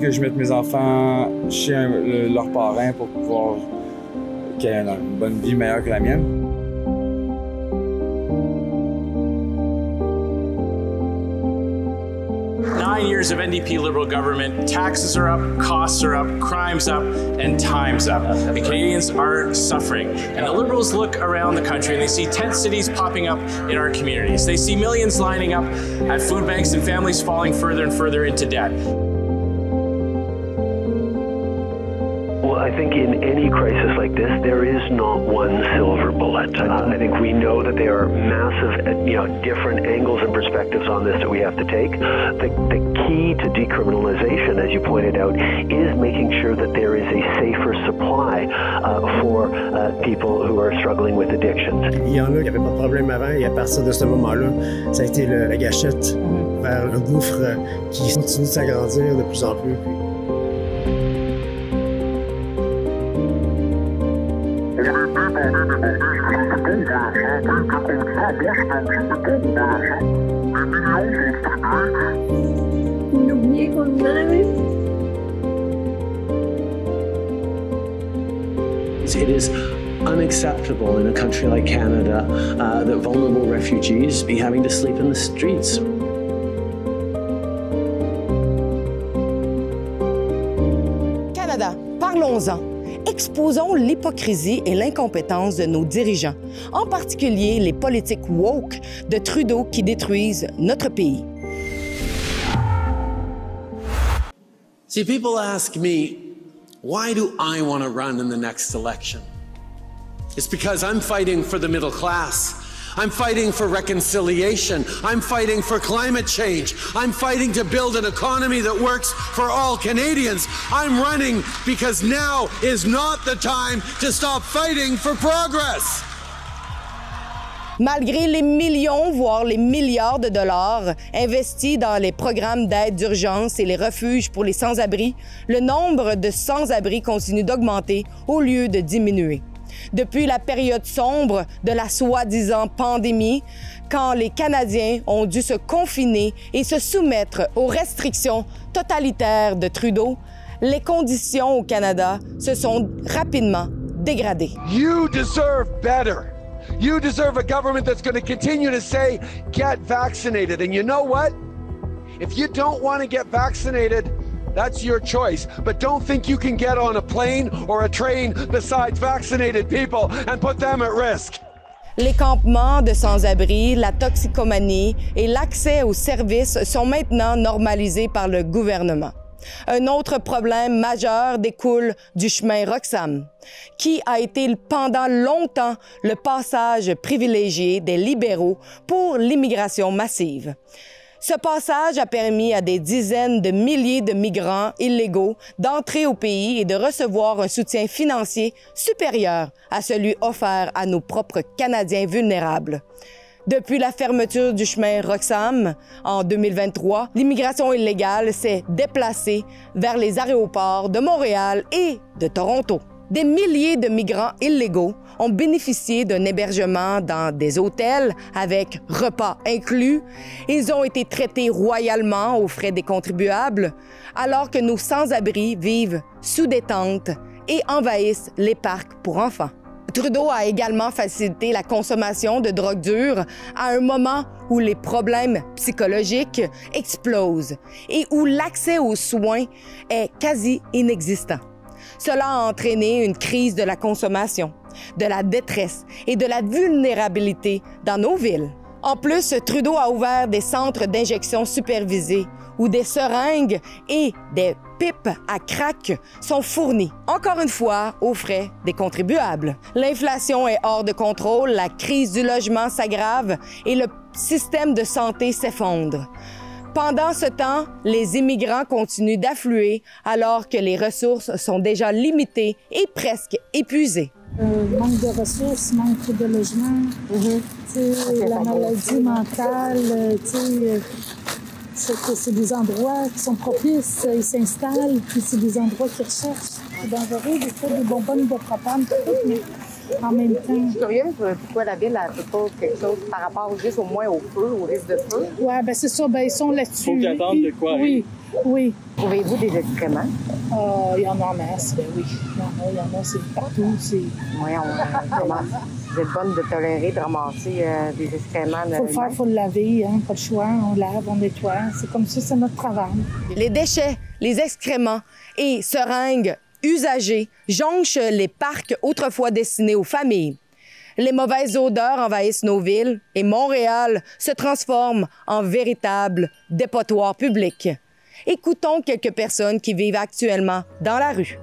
que je mette mes enfants chez leurs parrains pour pouvoir qu'ils aient une bonne vie meilleure que la mienne. 9 years of NDP Liberal government, taxes are up, costs are up, crime's up, and time's up. And Canadians are suffering. And the Liberals look around the country and they see tent cities popping up in our communities. They see millions lining up at food banks and families falling further and further into debt. Well, I think in any crisis like this, there is not one silver bullet. I think we know that there are massive, different angles and perspectives on this that we have to take. The key to decriminalization, as you pointed out, is making sure that there is a safer supply for people who are struggling with addictions. Il y en a qui n'avaient pas de problème avant et à partir de ce moment-là, ça a été la gâchette vers le gouffre qui continue de s'agrandir de plus en plus. It is unacceptable in a country like Canada that vulnerable refugees be having to sleep in the streets. Canada, parlons-en. Exposons l'hypocrisie et l'incompétence de nos dirigeants, en particulier les politiques woke de Trudeau qui détruisent notre pays. See, people ask me, why do I want to run in the next election? It's because I'm fighting for the middle class. I'm fighting for reconciliation. I'm fighting for climate change. I'm fighting to build an economy that works for all Canadians. I'm running because now is not the time to stop fighting for progress. Malgré les millions, voire les milliards de dollars investis dans les programmes d'aide d'urgence et les refuges pour les sans-abri, le nombre de sans-abri continue d'augmenter au lieu de diminuer. Depuis la période sombre de la soi-disant pandémie, quand les Canadiens ont dû se confiner et se soumettre aux restrictions totalitaires de Trudeau, les conditions au Canada se sont rapidement dégradées. You deserve better. You deserve a government that's going to continue to say, get vaccinated. And you know what? If you don't want to get vaccinated, that's your choice. But don't think you can get on a plane or a train besides vaccinated people and put them at risk. Les campements de sans-abri, la toxicomanie et l'accès aux services sont maintenant normalisés par le gouvernement. Un autre problème majeur découle du chemin Roxham, qui a été pendant longtemps le passage privilégié des libéraux pour l'immigration massive. Ce passage a permis à des dizaines de milliers de migrants illégaux d'entrer au pays et de recevoir un soutien financier supérieur à celui offert à nos propres Canadiens vulnérables. Depuis la fermeture du chemin Roxham en 2023, l'immigration illégale s'est déplacée vers les aéroports de Montréal et de Toronto. Des milliers de migrants illégaux ont bénéficié d'un hébergement dans des hôtels avec repas inclus. Ils ont été traités royalement aux frais des contribuables, alors que nos sans-abri vivent sous des tentes et envahissent les parcs pour enfants. Trudeau a également facilité la consommation de drogue dure à un moment où les problèmes psychologiques explosent et où l'accès aux soins est quasi inexistant. Cela a entraîné une crise de la consommation, de la détresse et de la vulnérabilité dans nos villes. En plus, Trudeau a ouvert des centres d'injection supervisés où des seringues et des pipes à crack sont fournies, encore une fois, aux frais des contribuables. L'inflation est hors de contrôle, la crise du logement s'aggrave et le système de santé s'effondre. Pendant ce temps, les immigrants continuent d'affluer alors que les ressources sont déjà limitées et presque épuisées. Manque de ressources, manque de logement, la maladie mentale, c'est des endroits qui sont propices, ils s'installent, puis c'est des endroits qu'ils recherchent. C'est dangereux, des fois, des bonbonnes de propane, mais en même temps. Je suis curieuse, pourquoi la ville n'a pas quelque chose par rapport juste au moins au feu, au risque de feu? Oui, bien c'est ça, bien ils sont là-dessus. Faut qu'ils attendent de quoi? Oui. Oui. Trouvez-vous des excréments? Il y en a en masse, ben oui. Il y en a, c'est partout. Voyons, comment? Vous êtes bonne de tolérer, de ramasser des excréments? Il faut le faire, il faut le laver, hein, pas le choix. On lave, on nettoie. C'est comme ça, c'est notre travail. Les déchets, les excréments et seringues usagées jonchent les parcs autrefois destinés aux familles. Les mauvaises odeurs envahissent nos villes et Montréal se transforme en véritable dépotoir public. Écoutons quelques personnes qui vivent actuellement dans la rue.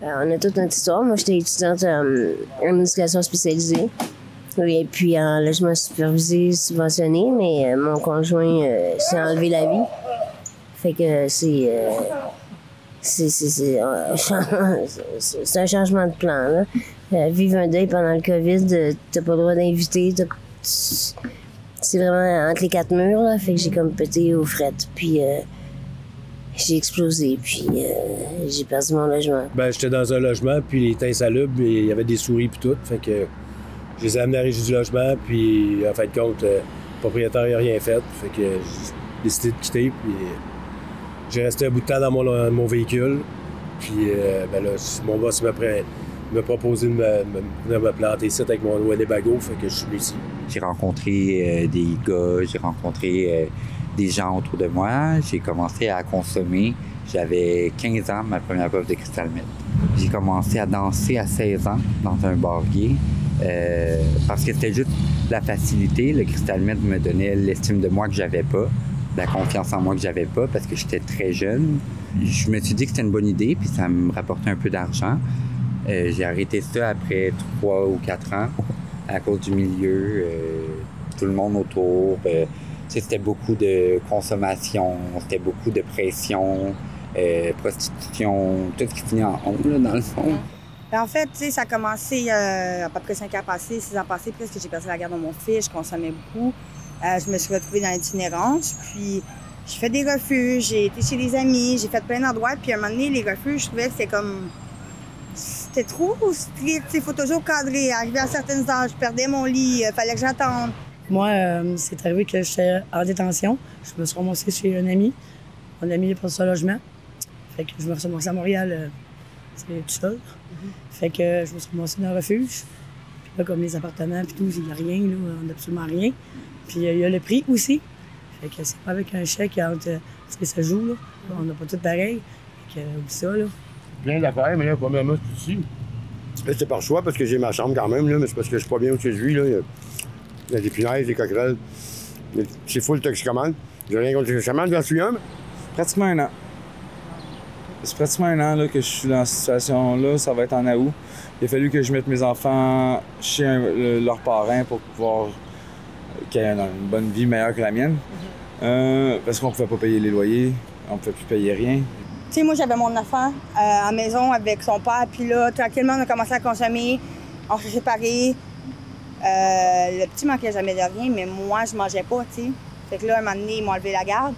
On a toute notre histoire. Moi, j'étais étudiante en éducation spécialisée. Et puis en logement supervisé, subventionné, mais mon conjoint s'est enlevé la vie. Fait que c'est un changement de plan, là. Vivre un deuil pendant le COVID, t'as pas le droit d'inviter. C'est vraiment entre les quatre murs, là. Fait que j'ai comme pété aux frettes. Puis j'ai explosé, puis j'ai perdu mon logement. Ben, j'étais dans un logement, puis il était insalubre, et il y avait des souris puis tout. Fait que je les ai amenés à la régie du logement, puis en fin de compte, le propriétaire n'a rien fait. Fait que j'ai décidé de quitter, puis j'ai resté un bout de temps dans mon véhicule. Puis ben là, mon boss m'a proposé de me planter ici avec mon Winnebago, fait que je suis venu ici. J'ai rencontré des gars, j'ai rencontré des gens autour de moi. J'ai commencé à consommer. J'avais 15 ans, ma première puff de Crystal Meth. J'ai commencé à danser à 16 ans dans un bar gay parce que c'était juste la facilité. Le Crystal Meth me donnait l'estime de moi que j'avais pas, la confiance en moi que j'avais pas parce que j'étais très jeune. Je me suis dit que c'était une bonne idée puis ça me rapportait un peu d'argent. J'ai arrêté ça après 3 ou 4 ans à cause du milieu, tout le monde autour. C'était beaucoup de consommation, c'était beaucoup de pression, prostitution, tout ce qui finit en honte, là, dans le fond. En fait, tu sais, ça a commencé à peu près 5 ans passés, 6 ans passés, presque j'ai perdu la garde de mon fils, je consommais beaucoup. Je me suis retrouvée dans l'itinérance, puis j'ai fait des refuges, j'ai été chez des amis, j'ai fait plein d'endroits, puis à un moment donné, les refuges, je trouvais que c'était comme... C'était trop strict, il faut toujours cadrer. Arrivé à certains âges, je perdais mon lit, fallait que j'attende. Moi, c'est arrivé que j'étais en détention. Je me suis ramassée chez un ami. Mon ami est pour son logement. Fait que je me suis ramassée à Montréal, tout seul. Fait que je me suis ramassée dans un refuge. Puis là, comme les appartements, puis tout, il n'y a rien, là, on n'a absolument rien. Puis il y a le prix aussi. Fait que c'est pas avec un chèque entre ce que ça joue, là. On n'a pas tout pareil. Fait que, oublie ça, là. Plein d'affaires, mais là, premièrement, c'est ici. Là, c'est par choix parce que j'ai ma chambre quand même, là, mais c'est parce que je suis pas bien où je vis, là. Il y a des punaises, des coquerelles. C'est full toxicomane. J'ai rien contre les toxicomanes, j'en suis un. Pratiquement un an. C'est pratiquement un an là, que je suis dans cette situation-là. Ça va être en août. Il a fallu que je mette mes enfants chez leurs parents pour pouvoir qu'ils aient une bonne vie meilleure que la mienne. Parce qu'on ne pouvait pas payer les loyers, on ne pouvait plus payer rien. Tu sais, moi, j'avais mon enfant à la maison avec son père, puis là, tranquillement, on a commencé à consommer, on s'est séparés. Le petit manquait jamais de rien, mais moi, je mangeais pas, tu sais. Fait que là, un moment donné, ils m'ont enlevé la garde.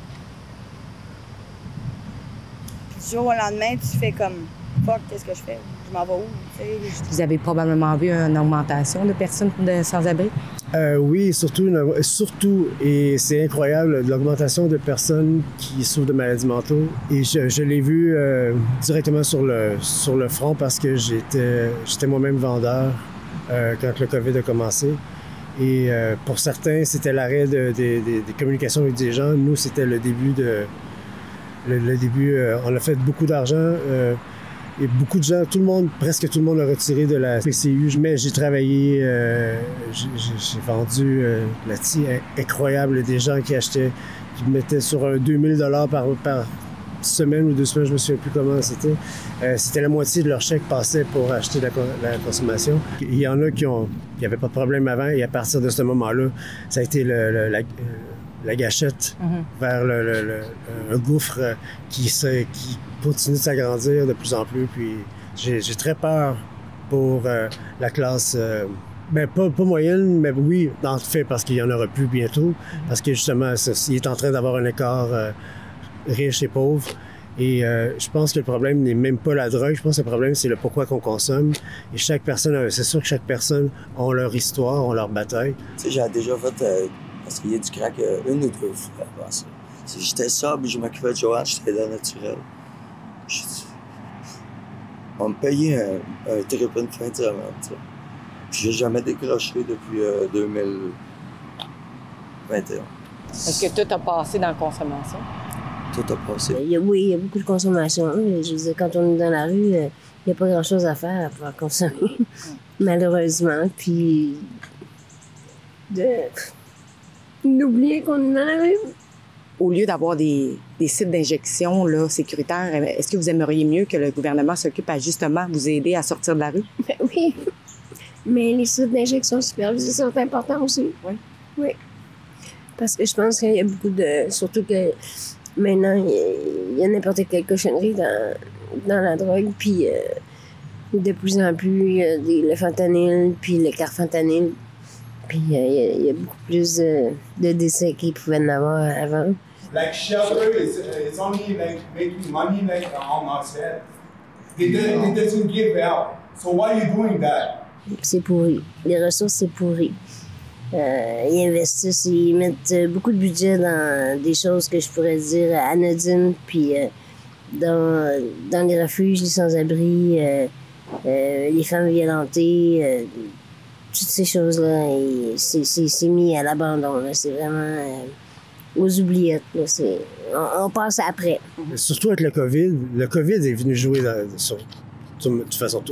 Puis du jour au lendemain, tu fais comme, fuck, qu'est-ce que je fais? Je m'en vais où? Tu sais? Vous avez probablement vu une augmentation de personnes sans-abri? Oui, surtout, et c'est incroyable, l'augmentation de personnes qui souffrent de maladies mentaux. Et je l'ai vu directement sur le front parce que j'étais moi-même vendeur quand le COVID a commencé. Et pour certains, c'était l'arrêt des communications avec des gens. Nous, c'était le début on a fait beaucoup d'argent. Et beaucoup de gens, presque tout le monde a retiré de la PCU. Mais j'ai travaillé, j'ai vendu là-dessus incroyable. Des gens qui achetaient, qui mettaient sur un 2000 $ par semaine ou 2 semaines, je me souviens plus comment c'était. C'était la moitié de leur chèque passait pour acheter la consommation. Il y en a qui n'avaient pas de problème avant et à partir de ce moment-là, ça a été la gâchette vers un gouffre qui continue de s'agrandir de plus en plus. Puis j'ai très peur pour la classe, pas moyenne, mais oui, en fait, parce qu'il y en aura plus bientôt. Parce que justement, il est en train d'avoir un écart riche et pauvre. Et je pense que le problème n'est même pas la drogue. Je pense que le problème, c'est le pourquoi qu'on consomme. Et chaque personne, c'est sûr que chaque personne a leur histoire, a leur bataille. Tu sais, j'ai déjà fait essayer du crack une ou deux fois avant ça. J'étais sobre, je m'occupais de Joanne, j'étais là naturel. On me payait un trip une fin de semaine, tu sais. Puis j'ai jamais décroché depuis 2021. Est-ce que tout a passé dans la consommation? Tout a passé. Oui, il y a beaucoup de consommation. Je veux dire, quand on est dans la rue, il n'y a pas grand-chose à faire à pouvoir consommer, malheureusement. Puis d'oublier qu'on est dans la rue. Au lieu d'avoir des sites d'injection là, sécuritaires, est-ce que vous aimeriez mieux que le gouvernement s'occupe à justement vous aider à sortir de la rue? Ben oui, mais les sites d'injection supervisés sont importants aussi. Oui. Oui. Parce que je pense qu'il y a beaucoup de... Surtout que maintenant, il y a n'importe quelle cochonnerie dans la drogue, puis de plus en plus, il y a le fentanyl, puis le carfentanyl. Puis il y a beaucoup plus de décès qu'il pouvait en avoir avant. Like shelter is only like making money like on ourselves. It doesn't give out. So why are you doing that? C'est pourri. Les ressources, c'est pourri. Ils investissent, ils mettent beaucoup de budget dans des choses que je pourrais dire anodines, puis dans les refuges, les sans-abri, les femmes violentées, toutes ces choses-là, c'est mis à l'abandon. C'est vraiment aux oubliettes. Là. On passe après. Surtout avec le COVID est venu jouer de toute façon,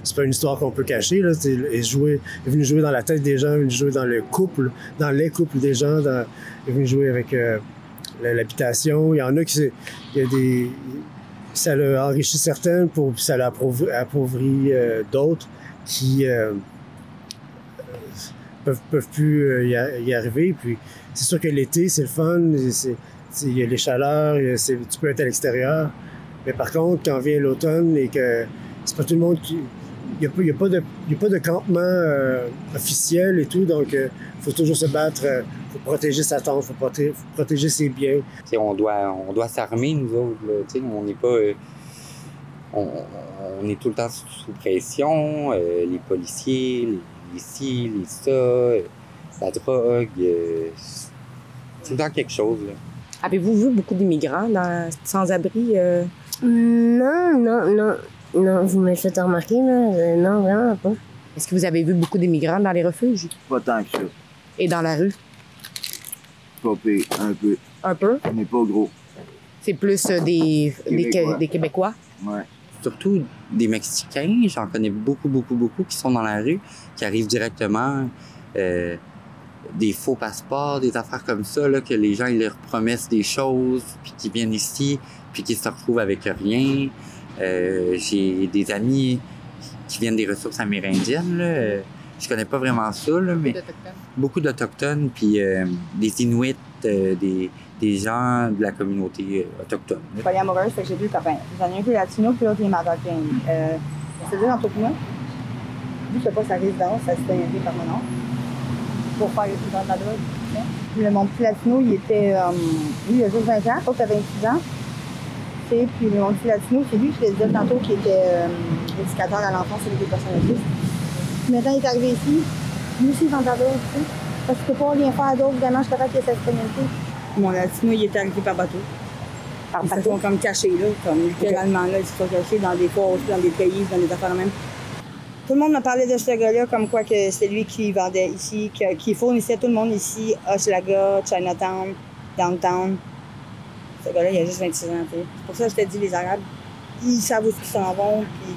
c'est pas une histoire qu'on peut cacher. Là. Il est venu jouer dans la tête des gens, il est venu jouer dans les couples des gens, il est venu jouer avec l'habitation. Il y en a qui... ça l'a enrichi certaines, puis ça l'a appauvri d'autres qui peuvent plus y arriver. Puis c'est sûr que l'été, c'est le fun, il y a les chaleurs, tu peux être à l'extérieur. Mais par contre, quand vient l'automne et que c'est pas tout le monde qui... Il n'y a pas de campement officiel et tout, donc il faut toujours se battre, faut protéger sa tente, faut protéger ses biens. T'sais, on doit s'armer, nous autres. Là, on n'est pas... on est tout le temps sous pression, les policiers, les ci, les ça, la drogue, c'est tout le temps quelque chose. Là. Avez-vous vu beaucoup d'immigrants sans-abri? Non, vous me faites remarquer, là. Non, vraiment pas. Est-ce que vous avez vu beaucoup d'immigrants dans les refuges? Pas tant que ça. Et dans la rue? Pas pire, un peu. Un peu? Mais pas gros. C'est plus des Québécois? Ouais. Surtout des Mexicains, j'en connais beaucoup qui sont dans la rue, qui arrivent directement, des faux passeports, des affaires comme ça, là, que les gens ils leur promettent des choses, puis qui viennent ici, puis qui se retrouvent avec rien. J'ai des amis qui viennent des ressources amérindiennes, là. Je connais pas vraiment ça, là, mais beaucoup d'Autochtones, puis des Inuits, des gens de la communauté autochtone. Je suis pas amoureuse, fait que j'ai deux copains. J'en ai un qui est latino, puis l'autre est marocain. C'est-à-dire, entre moi, vu que pas sa résidence, ça s'était invité par mon oncle pour faire les étudiants de la drogue. Puis mon petit latino, il était, lui, il a juste 20 ans, l'autre a 26 ans. Puis mon petit latino, c'est lui qui je disais tantôt qui était éducateur à l'enfance avec des personnes autistes. Puis maintenant, il est arrivé ici. Lui aussi, il vend de la drogue, tu sais. Parce que je peux pas rien faire d'autre, évidemment, je suis capable qu'il y ait cette expérimenté. Mon latino, il est arrivé par bateau. Par bateau? Ils se sont comme cachés, là, comme littéralement, là, ils se sont cachés dans des fosses, dans des pays, dans des affaires même. Tout le monde m'a parlé de ce gars-là, comme quoi que c'est lui qui vendait ici, qui fournissait tout le monde ici, Hochelaga, Chinatown, Downtown. Ce gars-là, il a juste 26 ans, tu sais. C'est pour ça que je t'ai dit, les Arabes, ils savent où ils s'en vont, puis...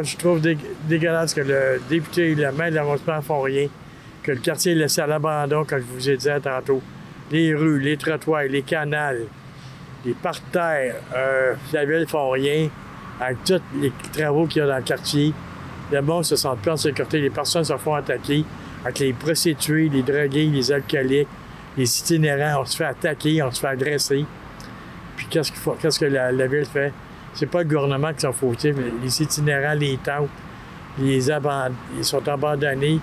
Je trouve dégueulasse que le député et le maire de l'arrondissement font rien, que le quartier est laissé à l'abandon, comme je vous ai dit tantôt. Les rues, les trottoirs, les canals, les parterres, la ville ne font rien avec tous les travaux qu'il y a dans le quartier. Le monde se sent plus en sécurité, les personnes se font attaquer avec les prostituées, les drogués, les alcooliques, les itinérants. On se fait attaquer, on se fait agresser. Puis qu'est-ce que la ville fait? C'est pas le gouvernement qui sont fautifs, mais les itinérants, les tentes, ils sont abandonnés.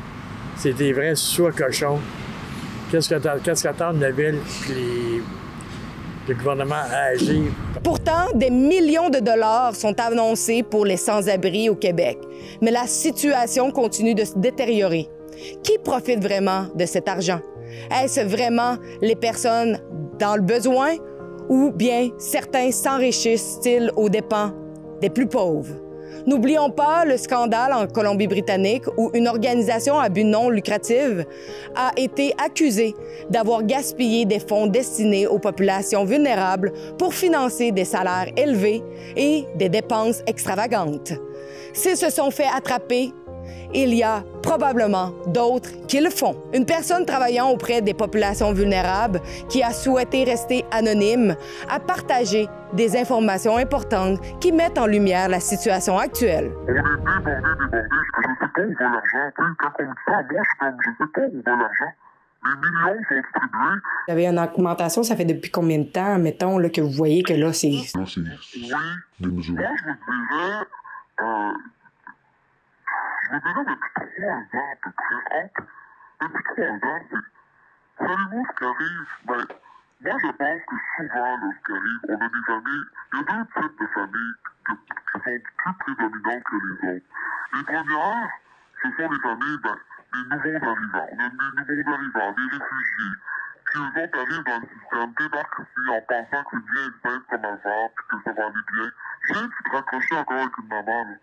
C'est des vrais sois cochons. Qu'est-ce qu'attendent la ville et le gouvernement à agir? Pourtant, des millions de dollars sont annoncés pour les sans-abri au Québec. Mais la situation continue de se détériorer. Qui profite vraiment de cet argent? Est-ce vraiment les personnes dans le besoin ou bien certains s'enrichissent-ils aux dépens des plus pauvres? N'oublions pas le scandale en Colombie-Britannique où une organisation à but non lucratif a été accusée d'avoir gaspillé des fonds destinés aux populations vulnérables pour financer des salaires élevés et des dépenses extravagantes. S'ils se sont fait attraper, il y a probablement d'autres qui le font. Une personne travaillant auprès des populations vulnérables qui a souhaité rester anonyme a partagé des informations importantes qui mettent en lumière la situation actuelle. Vous avez une augmentation, ça fait depuis combien de temps, mettons, là, que vous voyez que là, c'est... Là, c'est des mesures. Je me dirais depuis 3 ans à peu près. Depuis 3 ans, c'est... Savez-vous ce qui arrive? Ben, moi, je pense que souvent, là, ce qui arrive, on a des familles... Il y a 2 types de familles qui sont plus prédominantes que les autres. Les premières, ce sont les familles, ben, des nouveaux arrivants. On a des nouveaux arrivants, des réfugiés. Puis eux autres arrivent dans le système, débarquent ici en pensant que c'est bien simple comme avant, puis que ça va aller bien. Je viens de te raccrocher encore avec une maman, là.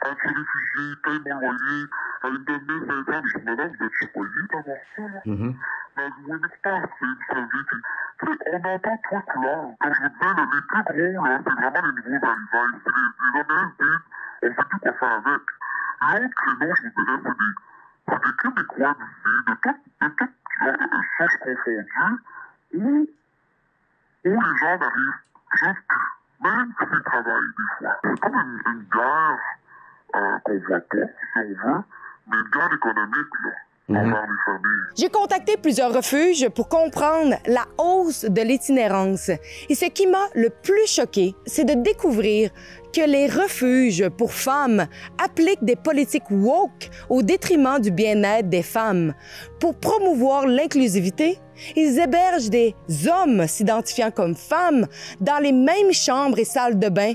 Elle s'est réfugiée, paye mon loyer, elle me donne 1 500, je dis, madame, vous êtes choyée d'avoir ça, là. Mais elle dit, oui, mais c'est pas assez, vous savez, puis, tu sais, on entend 3 couleurs. Comme je vous disais, là, les plus gros, là, c'est vraiment les nouveaux arrivants. C'est les honnêtes disent, on sait plus quoi faire avec. L'autre créneau, je vous dirais, c'est des Québécois d'ici, de toutes sources confondues, où les gens n'arrivent juste plus, même s'ils travaillent des fois. C'est comme une guerre qu'on voit pas, si on veut, mais une guerre économique, là. J'ai contacté plusieurs refuges pour comprendre la hausse de l'itinérance. Et ce qui m'a le plus choqué, c'est de découvrir que les refuges pour femmes appliquent des politiques woke au détriment du bien-être des femmes. Pour promouvoir l'inclusivité, ils hébergent des hommes s'identifiant comme femmes dans les mêmes chambres et salles de bain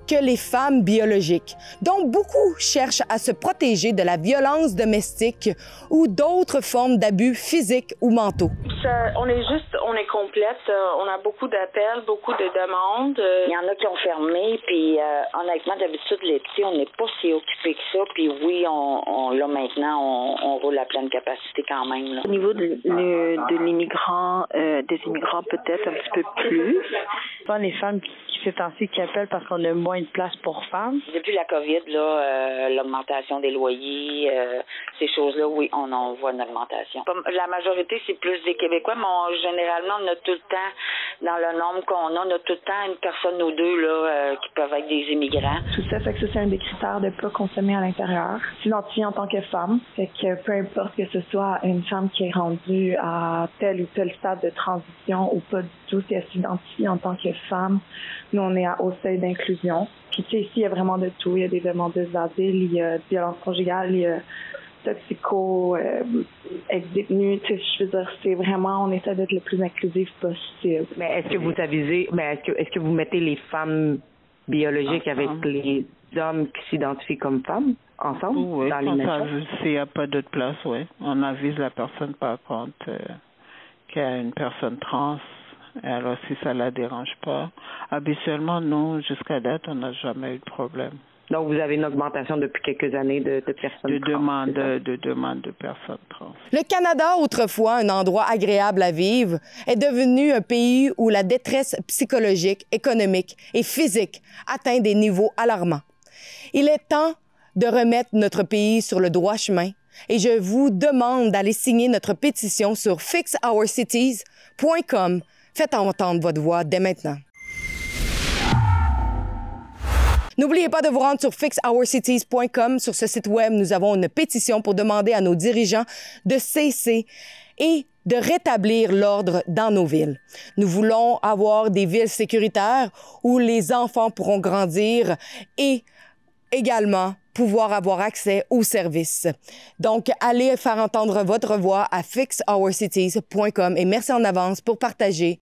que les femmes biologiques, dont beaucoup cherchent à se protéger de la violence domestique ou d'autres formes d'abus physiques ou mentaux. On est complète. On a beaucoup d'appels, beaucoup de demandes. Il y en a qui ont fermé, puis honnêtement, d'habitude, l'été, on n'est pas si occupé que ça. Puis oui, là maintenant, on roule à pleine capacité quand même. Là. Au niveau des immigrants peut-être un petit peu plus. Pas les femmes qui fait ainsi qui appellent parce qu'on a moins de place pour femmes. Depuis la COVID, là, l'augmentation des loyers, ces choses-là, oui, on en voit une augmentation. La majorité, c'est plus des Québécois, mais généralement, on a tout le temps, dans le nombre qu'on a, on a tout le temps une personne ou deux là, qui peuvent être des immigrants. Tout ça fait que ça, c'est un des critères de pas consommer à l'intérieur. S'identifie en tant que femme, fait que peu importe que ce soit une femme qui est rendue à tel ou tel stade de transition ou pas du tout, si elle s'identifie en tant que femme, nous, on est au seuil d'inclusion. Puis, tu sais, ici, il y a vraiment de tout. Il y a des demandeuses d'asile, il y a violence conjugale, il y a toxico, ex-détenus. Tu sais, je veux dire, c'est vraiment, on essaie d'être le plus inclusif possible. Mais est-ce que vous avisez, est-ce que vous mettez les femmes biologiques avec les hommes qui s'identifient comme femmes ensemble oui, dans les médecins? S'il n'y a pas d'autre place, oui. On avise la personne, par contre, qu'il y a une personne trans. Alors, si ça ne la dérange pas, habituellement, nous, jusqu'à date, on n'a jamais eu de problème. Donc, vous avez une augmentation depuis quelques années de personnes trans. De demande de personnes trans. Le Canada, autrefois un endroit agréable à vivre, est devenu un pays où la détresse psychologique, économique et physique atteint des niveaux alarmants. Il est temps de remettre notre pays sur le droit chemin et je vous demande d'aller signer notre pétition sur fixourcities.com. Faites entendre votre voix dès maintenant. N'oubliez pas de vous rendre sur fixourcities.com. Sur ce site web, nous avons une pétition pour demander à nos dirigeants de cesser et de rétablir l'ordre dans nos villes. Nous voulons avoir des villes sécuritaires où les enfants pourront grandir et également pouvoir avoir accès aux services. Donc, allez faire entendre votre voix à fixourcities.com et merci en avance pour partager